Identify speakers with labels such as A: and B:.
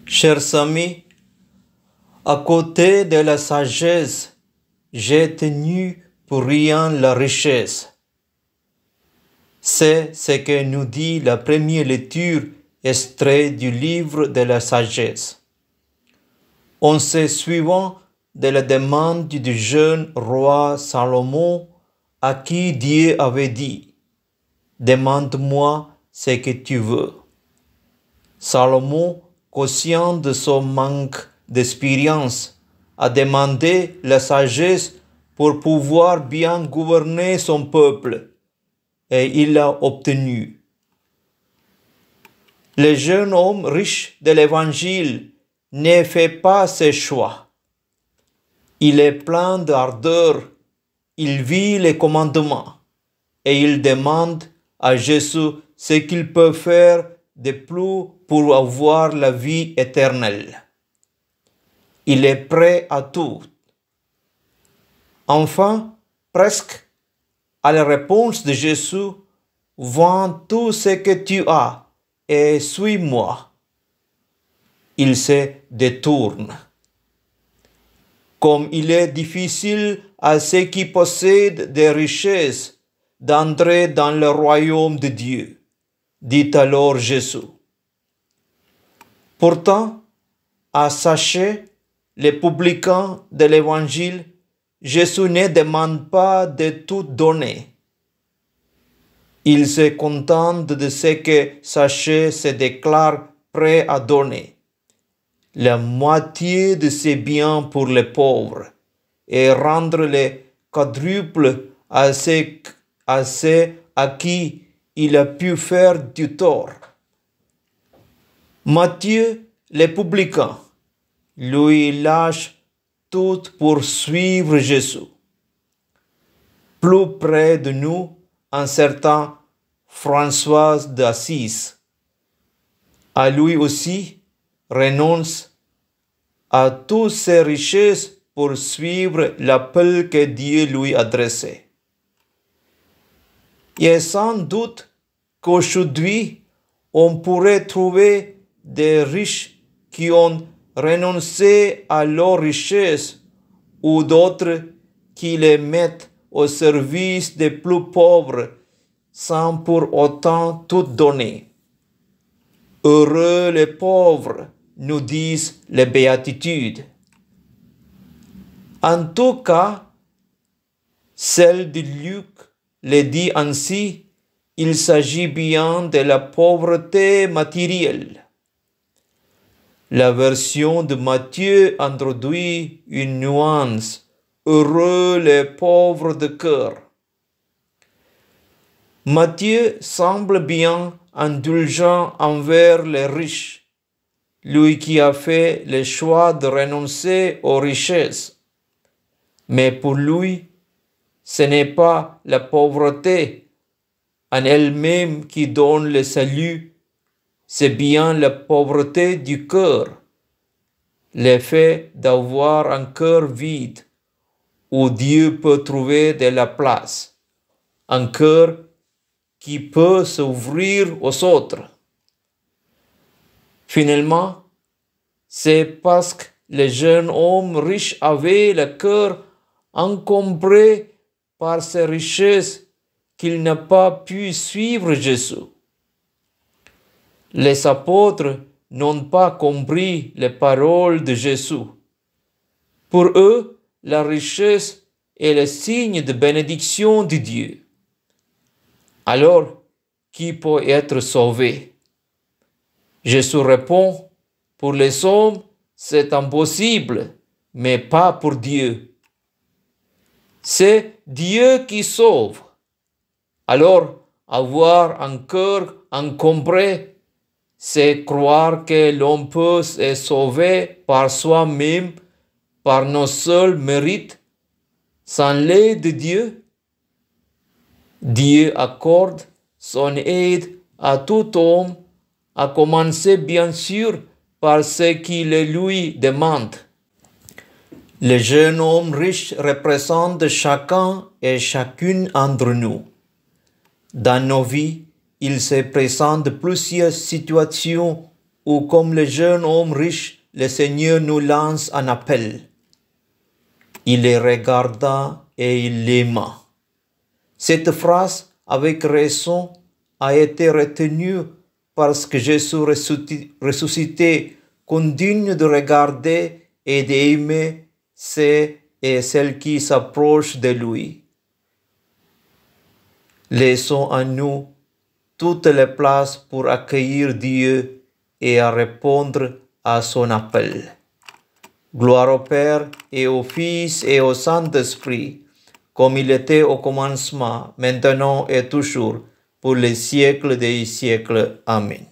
A: Chers amis, à côté de la sagesse, j'ai tenu pour rien la richesse. C'est ce que nous dit la première lecture extrait du livre de la sagesse. En se suivant de la demande du jeune roi Salomon, à qui Dieu avait dit « Demande-moi ce que tu veux ». Salomon, conscient de son manque d'expérience, a demandé la sagesse pour pouvoir bien gouverner son peuple, et il l'a obtenu. Le jeune homme riche de l'Évangile ne fait pas ses choix. Il est plein d'ardeur, il vit les commandements, et il demande à Jésus ce qu'il peut faire de plus pour avoir la vie éternelle. Il est prêt à tout. Enfin, presque à la réponse de Jésus, « Vends tout ce que tu as et suis-moi ». Il se détourne. Comme il est difficile à ceux qui possèdent des richesses d'entrer dans le royaume de Dieu, dit alors Jésus. Pourtant, à Zachée, le publicain de l'Évangile, Jésus ne demande pas de tout donner. Il se contente de ce que Zachée se déclare prêt à donner, la moitié de ses biens pour les pauvres, et rendre le quadruple à ceux à qui il a pu faire du tort. Matthieu, le publicain, lui lâche tout pour suivre Jésus. Plus près de nous, un certain François d'Assise, à lui aussi, renonce à toutes ses richesses pour suivre l'appel que Dieu lui adressait. Et sans doute qu'aujourd'hui, on pourrait trouver des riches qui ont renoncé à leurs richesses ou d'autres qui les mettent au service des plus pauvres sans pour autant tout donner. Heureux les pauvres, nous disent les béatitudes. En tout cas, celle de Luc le dit ainsi, il s'agit bien de la pauvreté matérielle. La version de Matthieu introduit une nuance. Heureux les pauvres de cœur. Matthieu semble bien indulgent envers les riches, lui qui a fait le choix de renoncer aux richesses. Mais pour lui, ce n'est pas la pauvreté en elle-même qui donne le salut, c'est bien la pauvreté du cœur, le fait d'avoir un cœur vide où Dieu peut trouver de la place, un cœur qui peut s'ouvrir aux autres. Finalement, c'est parce que le jeune homme riche avait le cœur encombré par ses richesses qu'il n'a pas pu suivre Jésus. Les apôtres n'ont pas compris les paroles de Jésus. Pour eux, la richesse est le signe de bénédiction de Dieu. Alors, qui peut être sauvé? Jésus répond, pour les hommes, c'est impossible, mais pas pour Dieu. C'est Dieu qui sauve. Alors, avoir un cœur encombré, c'est croire que l'on peut se sauver par soi-même, par nos seuls mérites, sans l'aide de Dieu. Dieu accorde son aide à tout homme, à commencer bien sûr par ce qu'il lui demande. Le jeune homme riche représente chacun et chacune d'entre nous. Dans nos vies, il se présente plusieurs situations où, comme le jeune homme riche, le Seigneur nous lance un appel. Il les regarda et il l'aima. Cette phrase, avec raison, a été retenue parce que Jésus ressuscité continue de regarder et d'aimer ceux et celles qui s'approchent de lui. Laissons à nous toutes les places pour accueillir Dieu et à répondre à son appel. Gloire au Père et au Fils et au Saint-Esprit, comme il était au commencement, maintenant et toujours, pour les siècles des siècles. Amen.